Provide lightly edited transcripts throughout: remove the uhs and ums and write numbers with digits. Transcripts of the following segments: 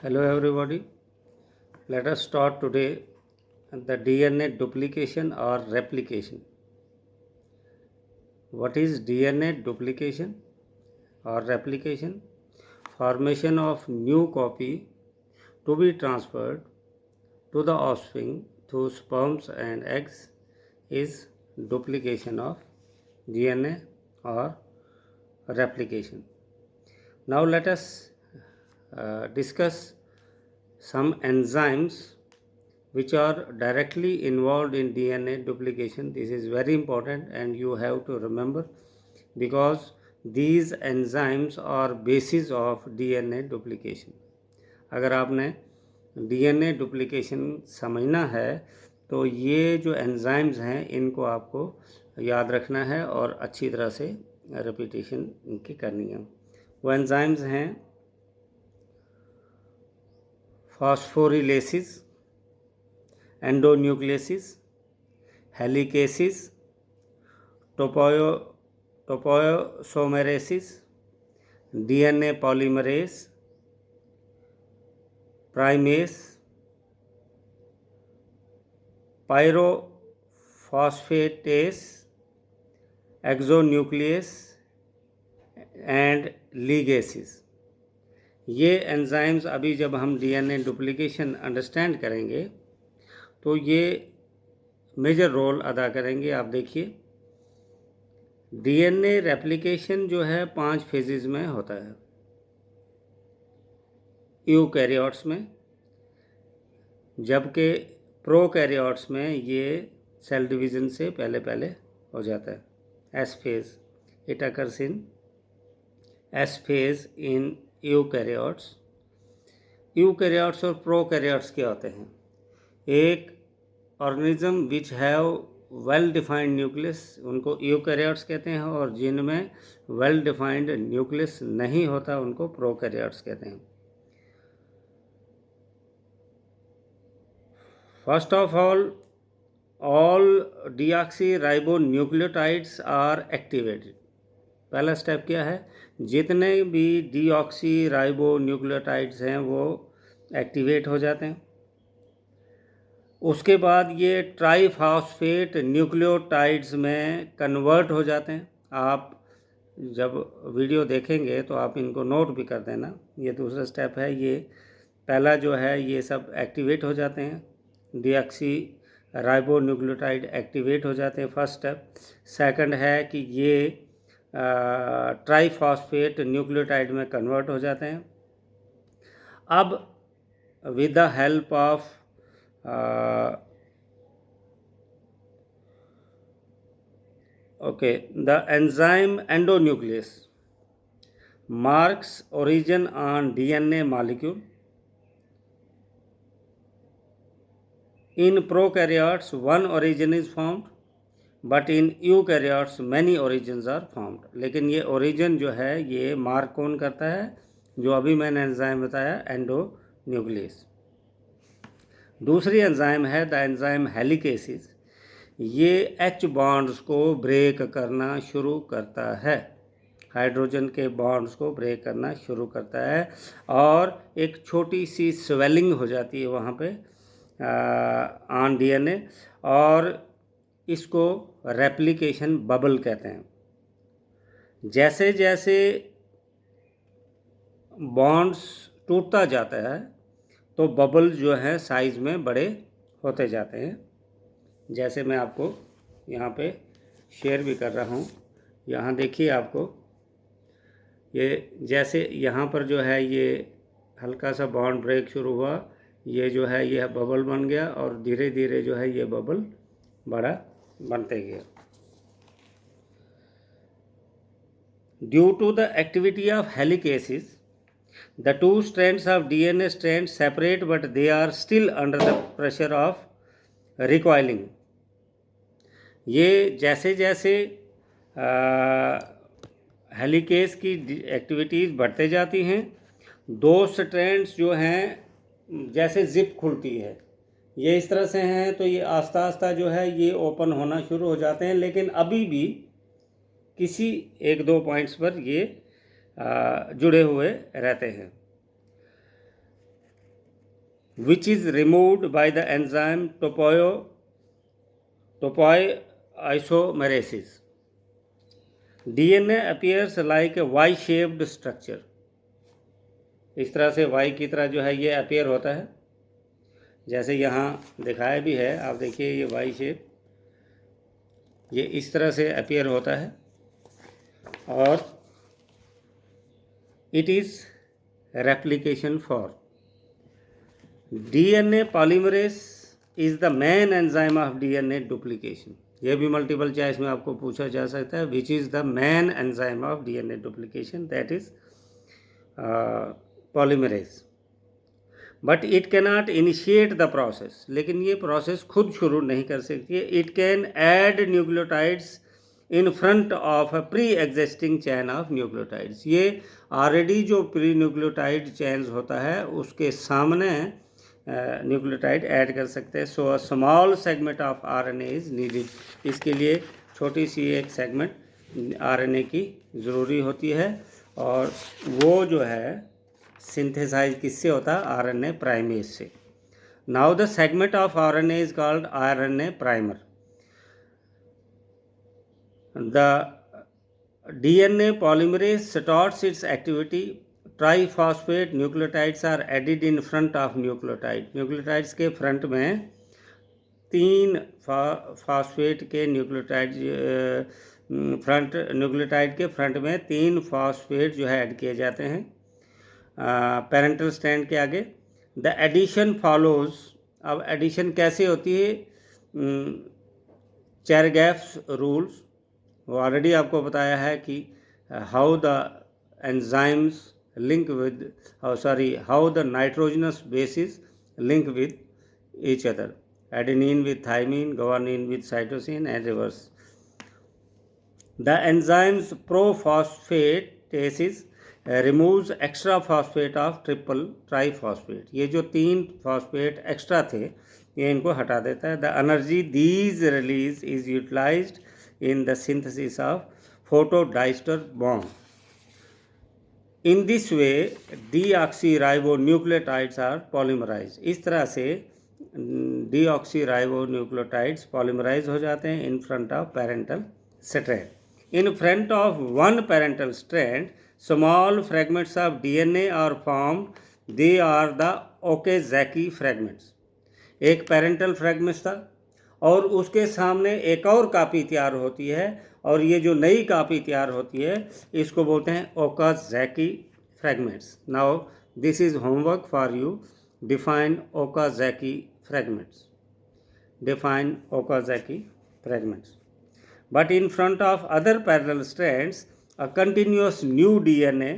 Hello everybody. Let us start today the DNA duplication or replication. What is DNA duplication or replication? Formation of new copy to be transferred to the offspring through sperms and eggs is duplication of DNA or replication. Now let us discuss some enzymes which are directly involved in DNA duplication. This is very important and you have to remember, because these enzymes are basis of DNA duplication. अगर आपने DNA duplication समझना है तो ये जो enzymes हैं इनको आपको याद रखना है और अच्छी तरह से रिपीटेशन इनकी करनी है. वो एंजाइम्स हैं phosphorylases, endonucleases, helicases, topoisomerases, DNA polymerase, primase, pyrophosphatase, exonuclease and ligases. ये एंजाइम्स अभी जब हम डीएनए डुप्लीकेशन अंडरस्टैंड करेंगे तो ये मेजर रोल अदा करेंगे. आप देखिए, डीएनए रेप्लिकेशन जो है 5 फेजेस में होता है यूकैरियोट्स में, जबकि प्रोकैरियोट्स में ये सेल डिवीज़न से पहले हो जाता है. S phase, it occurs in S phase in eukaryotes. Eukaryotes और प्रोकैरियोट्स क्या होते हैं? एक organism which have well defined nucleus, उनको यूकैरियोट्स कहते हैं, और जिनमें वेल डिफाइंड न्यूक्लियस नहीं होता उनको प्रोकैरियोट्स कहते हैं. First of all deoxyribonucleotides are activated. पहला स्टेप क्या है? जितने भी डीऑक्सीराइबोन्यूक्लियोटाइड्स हैं वो एक्टिवेट हो जाते हैं. उसके बाद ये ट्राईफॉस्फेट न्यूक्लियोटाइड्स में कन्वर्ट हो जाते हैं. आप जब वीडियो देखेंगे तो आप इनको नोट भी कर देना. ये दूसरा स्टेप है. ये पहला जो है ये सब एक्टिवेट हो जाते हैं, डीऑक्सीराइबोन्यूक्लियोटाइड एक्टिवेट हो जाते हैं, फर्स्ट स्टेप. सेकंड है कि ये ट्राईफॉस्फेट न्यूक्लियोटाइड में कन्वर्ट हो जाते हैं. अब with the help of the enzyme endonuclease marks origin on DNA molecule. In prokaryotes one origin is formed, but in eukaryotes many origins are formed. लेकिन ये origin जो है ये मार्क कौन करता है? जो अभी मैंने एंजाइम बताया, एंडोन्यूक्लियस. दूसरी एंजाइम है द एंजाइम हेलिकेसिस. ये H बॉन्ड्स को ब्रेक करना शुरू करता है, हाइड्रोजन के बॉन्ड्स को ब्रेक करना शुरू करता है, और एक छोटी सी स्वेलिंग हो जाती है वहाँ पे ऑन डीएनए, और इसको रेप्लिकेशन बबल कहते हैं. जैसे जैसे बॉन्ड्स टूटता जाता है तो बबल जो है साइज़ में बड़े होते जाते हैं. जैसे मैं आपको यहाँ पे शेयर भी कर रहा हूँ. यहाँ देखिए, आपको ये जैसे यहाँ पर जो है ये हल्का सा बॉन्ड ब्रेक शुरू हुआ, ये जो है ये बबल बन गया, और धीरे धीरे जो है ये बबल बड़ा बनते गया. Due to the activity of helicases the two strands of DNA strands separate, but they are still under the pressure of recoiling. ये जैसे जैसे हेलिकेस की एक्टिविटीज़ बढ़ते जाती हैं, दो स्ट्रैंड्स जो हैं जैसे जिप खुलती है, ये इस तरह से हैं, तो ये आस्ता आस्ता जो है ये ओपन होना शुरू हो जाते हैं. लेकिन अभी भी किसी एक दो पॉइंट्स पर ये जुड़े हुए रहते हैं. which is removed by the enzyme topoisomerase. DNA appears like a Y-shaped structure. इस तरह से Y की तरह जो है ये अपीयर होता है, जैसे यहाँ दिखाया भी है, आप देखिए ये Y शेप, ये इस तरह से अपीयर होता है। और it is replication for DNA polymerase is the main enzyme of DNA duplication. ये भी मल्टीपल चॉइस में आपको पूछा जा सकता है, which is the main enzyme of DNA duplication, that is polymerase. But it cannot initiate the process, लेकिन ये प्रोसेस खुद शुरू नहीं कर सकती है। It can add nucleotides in front of a pre existing chain of nucleotides. ये already जो प्री न्यूक्लियोटाइड चैन्स होता है उसके सामने न्यूक्लियोटाइड ऐड कर सकते हैं। So a small segment of RNA is needed. इसके लिए छोटी सी एक सेगमेंट RNA की ज़रूरी होती है, और वो जो है सिंथेसाइज किससे होता है? RNA प्राइमेज से। Now the segment of RNA is called RNA primer. The DNA polymerase starts its activity. Triphosphate nucleotides are added in front of nucleotide. Nucleotides के फ्रंट में 3 फॉस्फेट के न्यूक्लियोटाइड के फ्रंट में 3 phosphate जो है add किए जाते हैं पेरेंटल स्ट्रैंड के आगे। The addition follows. अब एडिशन कैसे होती है? चेरगैफ्स रूल्स, वो ऑलरेडी आपको बताया है कि how the enzymes link with how the nitrogenous bases link with each other, adenine with thymine, guanine with cytosine and reverse. The enzymes prophosphatases removes extra phosphate of triple triphosphate. ये जो 3 phosphate extra थे ये इनको हटा देता है। The energy these release is utilized in the synthesis of photodiester bond. In this way deoxyribonucleotides are polymerized. इस तरह से deoxyribonucleotides polymerized हो जाते हैं in front of parental strand. In front of one parental strand, small fragments of DNA are formed. They are the Okazaki fragments. एक parental fragments था और उसके सामने एक और कापी तैयार होती है, और ये जो नई कापी तैयार होती है इसको बोलते हैं Okazaki fragments. Now this is homework for you. Define Okazaki fragments. Define Okazaki fragments. But in front of other parallel strands, a continuous new DNA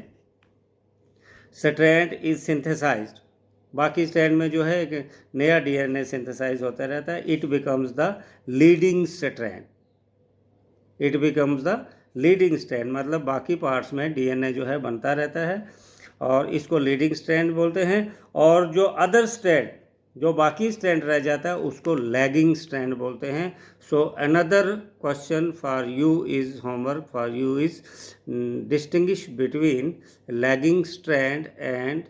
strand is synthesized. बाकी स्ट्रैंड में जो है एक नया DNA सिंथेसाइज होता रहता है। It becomes the leading strand. It becomes the leading strand मतलब बाकी पार्ट्स में DNA जो है बनता रहता है, और इसको लीडिंग स्ट्रैंड बोलते हैं। और जो अदर स्ट्रैंड, जो बाकी स्ट्रैंड रह जाता है, उसको लैगिंग स्ट्रैंड बोलते हैं। So another question for you is, homework for you is, distinguish between lagging strand and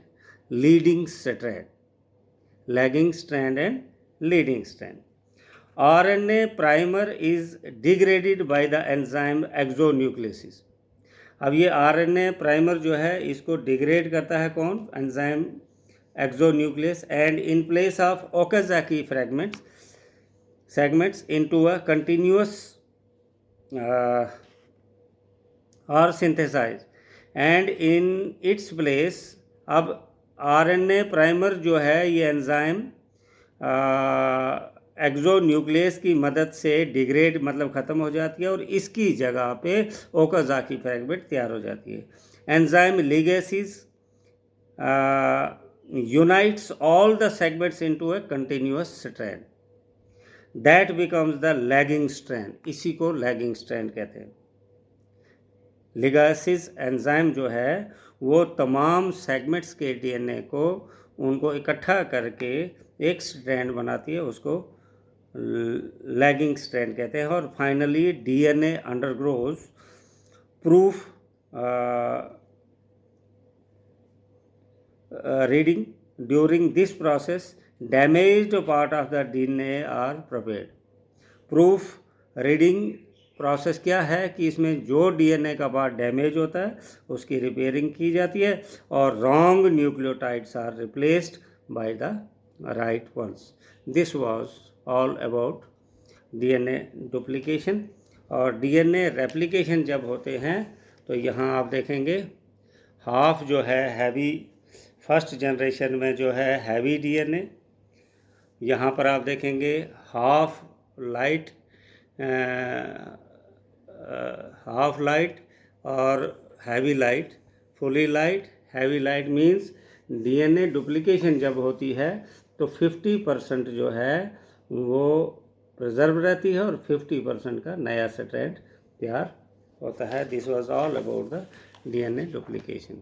leading strand. Lagging strand and leading strand. RNA primer is degraded by the enzyme exonucleases. अब ये RNA primer जो है इसको degrade करता है कौन? Enzyme exonuclease, and in place of Okazaki segments into a continuous or synthesized, and in its place अब RNA primer जो है ये एंजाइम एक्सोन्यूक्लियस की मदद से डिग्रेड मतलब ख़त्म हो जाती है, और इसकी जगह पे ओकाज़की फ्रैगमेंट तैयार हो जाती है। Enzyme ligases unites all the segments into a continuous strand, that becomes the lagging strand. इसी को लैगिंग स्ट्रैंड कहते हैं। लिगेसिस एंजाइम जो है वो तमाम सेगमेंट्स के DNA को उनको इकट्ठा करके एक स्ट्रैंड बनाती है, उसको लैगिंग स्ट्रैंड कहते हैं। और finally DNA undergoes proof reading during this process damaged part of the DNA are prepared. Proof reading process क्या है कि इसमें जो डीएनए का पार्ट डैमेज होता है उसकी रिपेयरिंग की जाती है और wrong nucleotides are replaced by the right ones. This was all about DNA duplication. और डीएनए रेप्लिकेशन जब होते हैं तो यहाँ आप देखेंगे हाफ जो है हैवी, फर्स्ट जनरेशन में जो है हैवी डीएनए, यहाँ पर आप देखेंगे हाफ लाइट, हाफ लाइट और heavy light. Fully light, heavy light means DNA duplication जब होती है तो 50% जो है वो प्रिजर्व रहती है और 50% का नया स्ट्रैंड तैयार होता है. This was all about the DNA duplication.